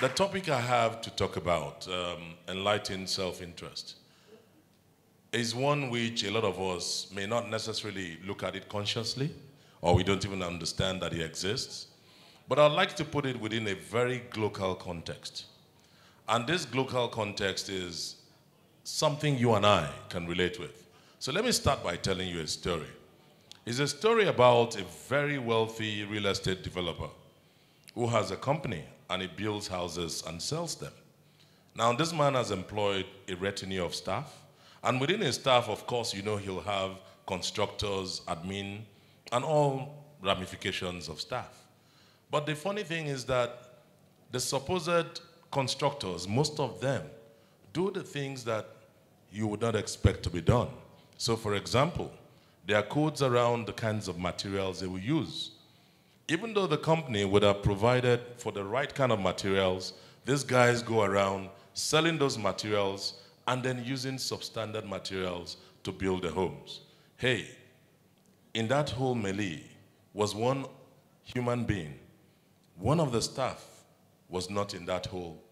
The topic I have to talk about, enlightened self-interest, is one which a lot of us may not necessarily look at it consciously, or we don't even understand that it exists. But I'd like to put it within a very global context. And this global context is something you and I can relate with. So let me start by telling you a story. It's a story about a very wealthy real estate developer who has a company and he builds houses and sells them. Now, this man has employed a retinue of staff, and within his staff, of course, you know he'll have constructors, admin, and all ramifications of staff. But the funny thing is that the supposed constructors, most of them, do the things that you would not expect to be done. So, for example, there are codes around the kinds of materials they will use. Even though the company would have provided for the right kind of materials, these guys go around selling those materials and then using substandard materials to build the homes. Hey, in that whole melee was one human being. One of the staff was not in that whole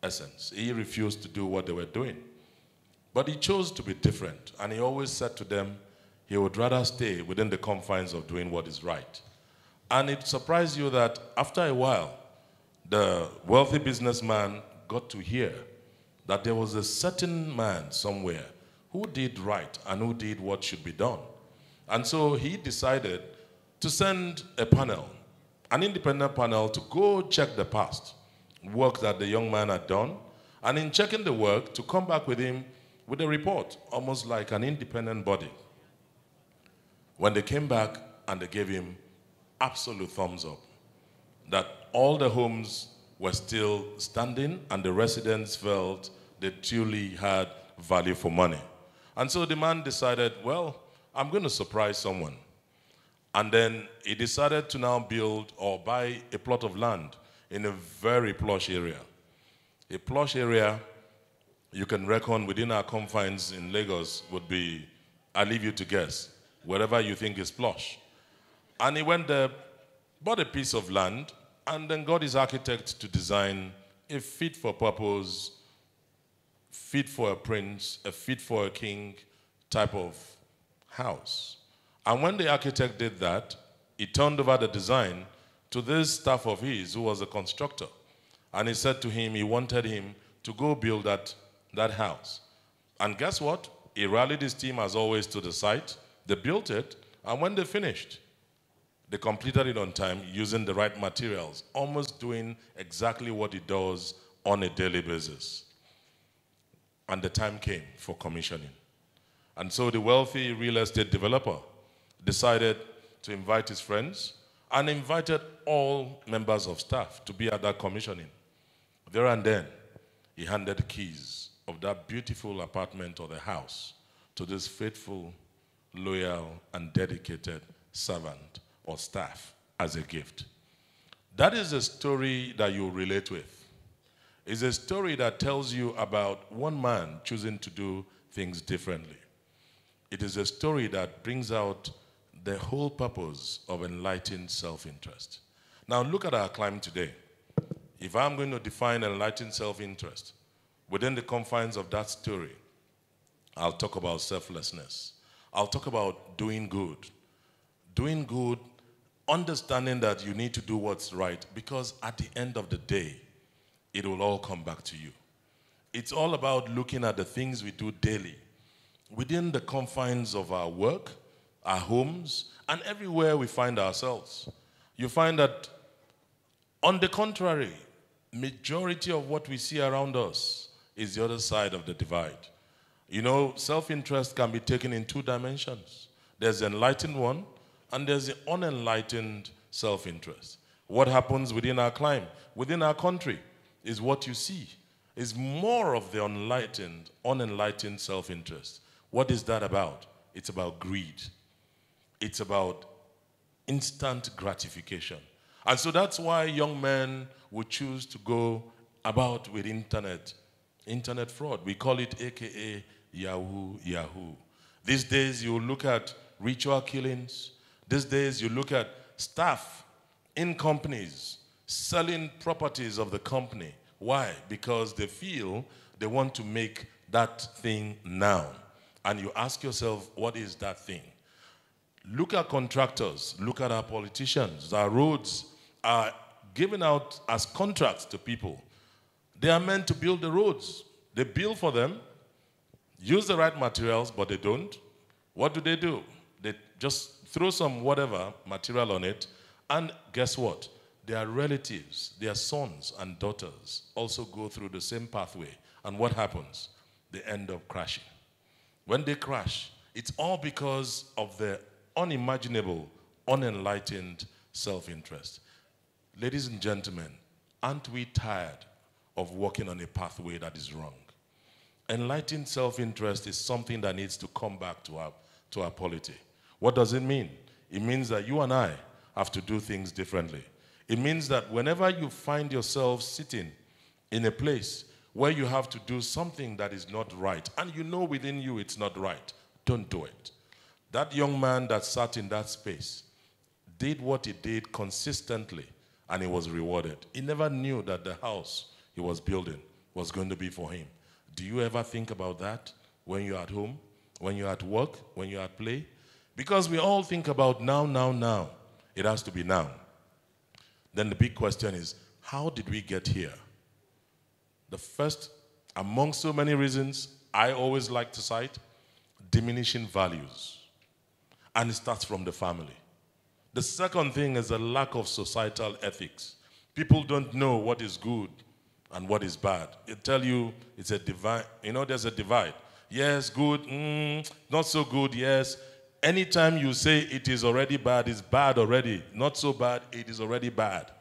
essence. He refused to do what they were doing. But he chose to be different, and he always said to them he would rather stay within the confines of doing what is right. And it surprised you that after a while, the wealthy businessman got to hear that there was a certain man somewhere who did right and who did what should be done. And so he decided to send a panel, an independent panel, to go check the past work that the young man had done, and in checking the work, to come back with him with a report, almost like an independent body. When they came back and they gave him absolute thumbs up, that all the homes were still standing and the residents felt they truly had value for money. And so the man decided, well, I'm going to surprise someone. And then he decided to now build or buy a plot of land in a very plush area. A plush area you can reckon within our confines in Lagos would be, I'll leave you to guess, wherever you think is plush. And he went there, bought a piece of land, and then got his architect to design a fit-for-purpose, fit-for-a-prince, a fit-for-a-king type of house. And when the architect did that, he turned over the design to this staff of his who was a constructor. And he said to him he wanted him to go build that house. And guess what? He rallied his team as always to the site. They built it, and when they finished, they completed it on time using the right materials, almost doing exactly what he does on a daily basis. And the time came for commissioning. And so the wealthy real estate developer decided to invite his friends and invited all members of staff to be at that commissioning. There and then, he handed the keys of that beautiful apartment or the house to this faithful, loyal, and dedicated servant or staff as a gift. That is a story that you relate with. It's a story that tells you about one man choosing to do things differently. It is a story that brings out the whole purpose of enlightened self-interest. Now look at our climate today. If I'm going to define enlightened self-interest within the confines of that story, I'll talk about selflessness. I'll talk about doing good. Doing good, understanding that you need to do what's right, because at the end of the day, it will all come back to you. It's all about looking at the things we do daily within the confines of our work, our homes, and everywhere we find ourselves. You find that, on the contrary, majority of what we see around us is the other side of the divide. You know, self-interest can be taken in two dimensions. There's the enlightened one, and there's the unenlightened self-interest. What happens within our climate, within our country, is what you see. Is more of the unenlightened self-interest. What is that about? It's about greed. It's about instant gratification. And so that's why young men would choose to go about with internet fraud. We call it AKA Yahoo. These days you look at ritual killings. These days you look at staff in companies selling properties of the company. Why? Because they feel they want to make that thing now. And you ask yourself, what is that thing? Look at contractors, look at our politicians. Our roads are given out as contracts to people. They are meant to build the roads. They build for them, use the right materials, but they don't. What do? They just throw some whatever material on it, and guess what? Their relatives, their sons and daughters also go through the same pathway. And what happens? They end up crashing. When they crash, it's all because of the unimaginable, unenlightened self-interest. Ladies and gentlemen, aren't we tired of walking on a pathway that is wrong? Enlightened self-interest is something that needs to come back to our polity. What does it mean? It means that you and I have to do things differently. It means that whenever you find yourself sitting in a place where you have to do something that is not right, and you know within you it's not right, don't do it. That young man that sat in that space did what he did consistently, and he was rewarded. He never knew that the house he was building was going to be for him. Do you ever think about that when you're at home, when you're at work, when you're at play? Because we all think about now, now, now. It has to be now. Then the big question is, how did we get here? The first, among so many reasons, I always like to cite, diminishing values. And it starts from the family. The second thing is a lack of societal ethics. People don't know what is good and what is bad. They tell you it's a divide. You know, there's a divide. Yes, good, not so good, yes. Anytime you say it is already bad, it's bad already. Not so bad, it is already bad.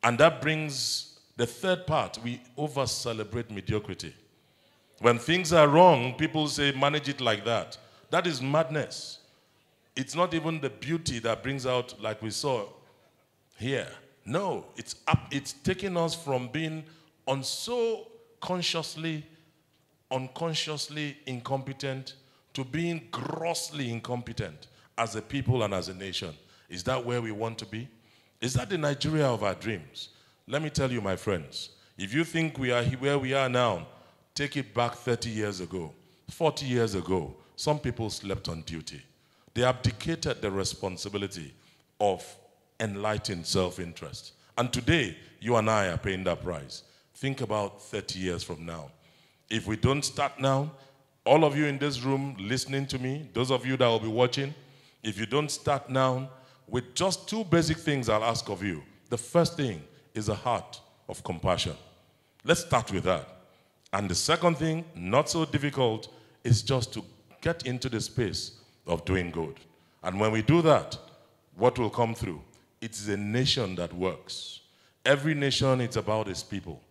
And that brings the third part. We over-celebrate mediocrity. When things are wrong, people say, manage it like that. That is madness. It's not even the beauty that brings out, like we saw here. No, it's taking us from being unconsciously incompetent to being grossly incompetent as a people and as a nation. Is that where we want to be? Is that the Nigeria of our dreams? Let me tell you, my friends, if you think we are where we are now, take it back 30 years ago, 40 years ago. Some people slept on duty. They abdicated the responsibility of enlightened self-interest. And today, you and I are paying that price. Think about 30 years from now. If we don't start now, all of you in this room listening to me, those of you that will be watching, if you don't start now, with just two basic things I'll ask of you. The first thing is a heart of compassion. Let's start with that. And the second thing, not so difficult, is just to get into the space of doing good. And when we do that, what will come through? It's a nation that works. Every nation, it's about its people.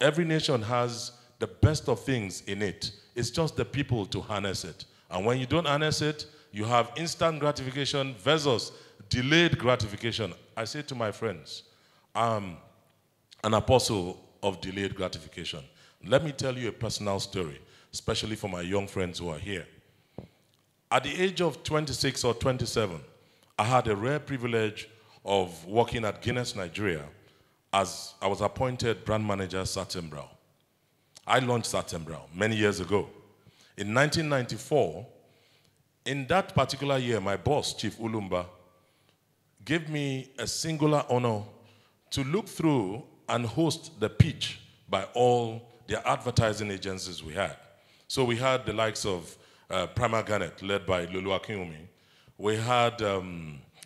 Every nation has the best of things in it. It's just the people to harness it. And when you don't harness it, you have instant gratification versus delayed gratification. I say to my friends, I'm an apostle of delayed gratification. Let me tell you a personal story, especially for my young friends who are here. At the age of 26 or 27, I had a rare privilege of working at Guinness, Nigeria, as I was appointed brand manager Satembrow. I launched Satembrow many years ago. In 1994, in that particular year, my boss, Chief Ulumba, gave me a singular honor to look through and host the pitch by all the advertising agencies we had. So we had the likes of Prima Garnet, led by Lulu Akinwumi. We had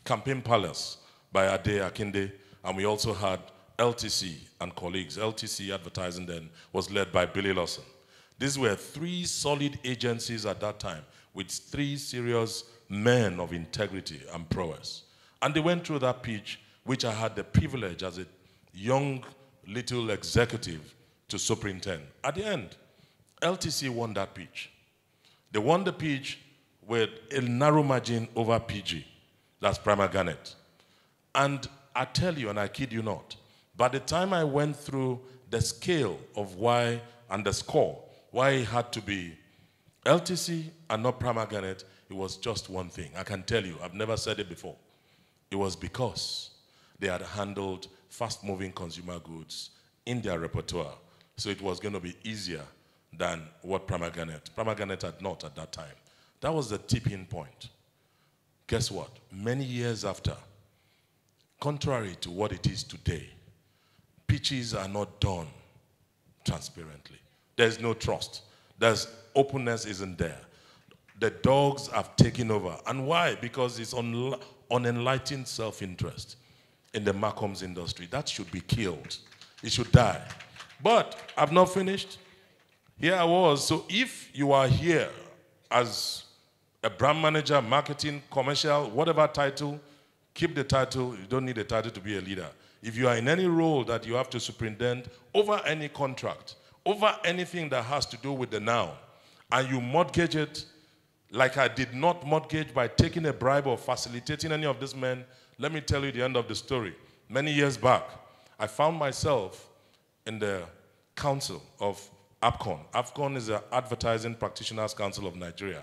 Campaign Palace by Ade Akinde, and we also had LTC and colleagues. LTC advertising then was led by Billy Lawson. These were three solid agencies at that time with three serious men of integrity and prowess. And they went through that pitch, which I had the privilege as a young little executive to superintend. At the end, LTC won that pitch. They won the pitch with a narrow margin over PG. That's Prima Garnet. And I tell you, and I kid you not, by the time I went through the scale of why and the score, why it had to be LTC and not Prima Garnet, it was just one thing. I can tell you, I've never said it before. It was because they had handled fast-moving consumer goods in their repertoire. So it was going to be easier than what Primaganet had not at that time. That was the tipping point. Guess what? Many years after, contrary to what it is today, pitches are not done transparently. There's no trust. There's openness isn't there. The dogs have taken over. And why? Because it's unenlightened self-interest in the Marcoms industry. That should be killed. It should die. But I've not finished. Here I was. So if you are here as a brand manager, marketing, commercial, whatever title, keep the title. You don't need a title to be a leader. If you are in any role that you have to superintend over any contract, over anything that has to do with the now, and you mortgage it like I did not mortgage by taking a bribe or facilitating any of these men, let me tell you the end of the story. Many years back, I found myself in the council of APCON. APCON is the Advertising Practitioners Council of Nigeria.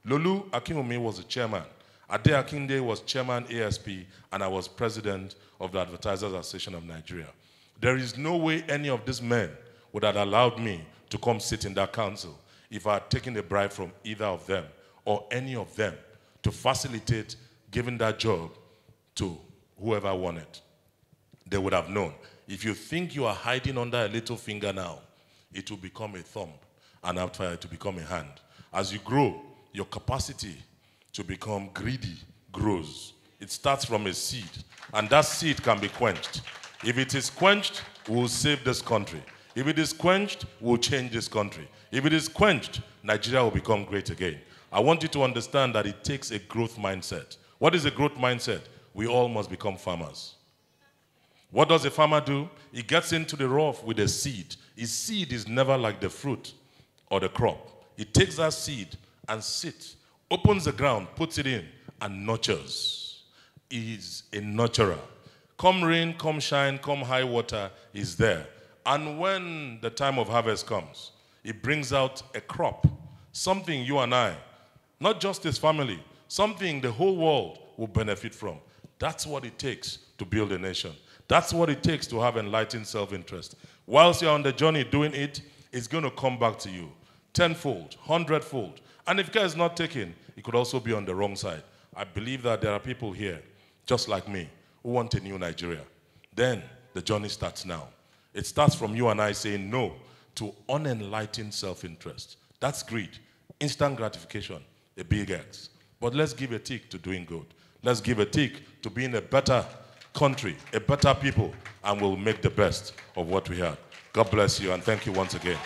Lolu Akinwumi was the chairman. Ade Akinde was chairman ASP, and I was president of the Advertisers Association of Nigeria. There is no way any of these men would have allowed me to come sit in that council if I had taken a bribe from either of them or any of them to facilitate giving that job to whoever won it. They would have known. If you think you are hiding under a little finger now, it will become a thumb, and after it will become a hand. As you grow, your capacity to become greedy grows. It starts from a seed, and that seed can be quenched. If it is quenched, we'll save this country. If it is quenched, we'll change this country. If it is quenched, Nigeria will become great again. I want you to understand that it takes a growth mindset. What is a growth mindset? We all must become farmers. What does a farmer do? He gets into the rough with a seed. His seed is never like the fruit or the crop. He takes that seed and sits, opens the ground, puts it in, and nurtures. He is a nurturer. Come rain, come shine, come high water, he's there. And when the time of harvest comes, he brings out a crop, something you and I, not just his family, something the whole world will benefit from. That's what it takes to build a nation. That's what it takes to have enlightened self-interest. Whilst you're on the journey doing it, it's going to come back to you tenfold, hundredfold. And if care is not taken, it could also be on the wrong side. I believe that there are people here, just like me, who want a new Nigeria. Then the journey starts now. It starts from you and I saying no to unenlightened self-interest. That's greed, instant gratification, a big X. But let's give a tick to doing good. Let's give a tick to being a better country, a better people, and we'll make the best of what we have. God bless you, and thank you once again.